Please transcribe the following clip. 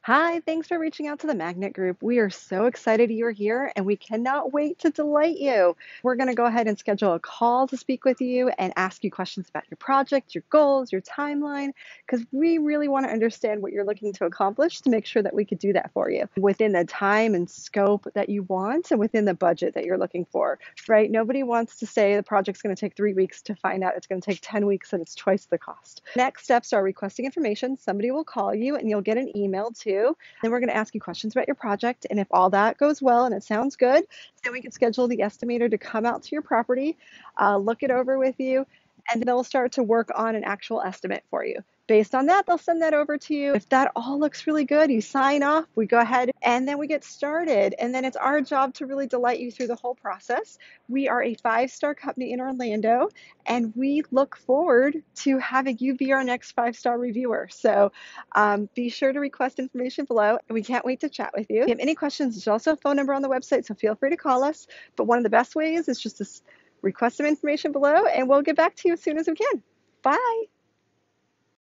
Hi, thanks for reaching out to the Magnet Group. We are so excited you're here and we cannot wait to delight you. We're going to go ahead and schedule a call to speak with you and ask you questions about your project, your goals, your timeline, because we really want to understand what you're looking to accomplish to make sure that we could do that for you within the time and scope that you want and within the budget that you're looking for, right? Nobody wants to say the project's going to take 3 weeks to find out it's going to take 10 weeks and it's twice the cost. Next steps are requesting information. Somebody will call you and you'll get an email too. Then we're going to ask you questions about your project. And if all that goes well and it sounds good, then we can schedule the estimator to come out to your property, look it over with you, and they'll start to work on an actual estimate for you. Based on that, they'll send that over to you. If that all looks really good, you sign off, we go ahead and then we get started. And then it's our job to really delight you through the whole process. We are a 5-star company in Orlando, and we look forward to having you be our next 5-star reviewer. So be sure to request information below, and we can't wait to chat with you. If you have any questions, there's also a phone number on the website, so feel free to call us. But one of the best ways is just to request some information below, and we'll get back to you as soon as we can. Bye.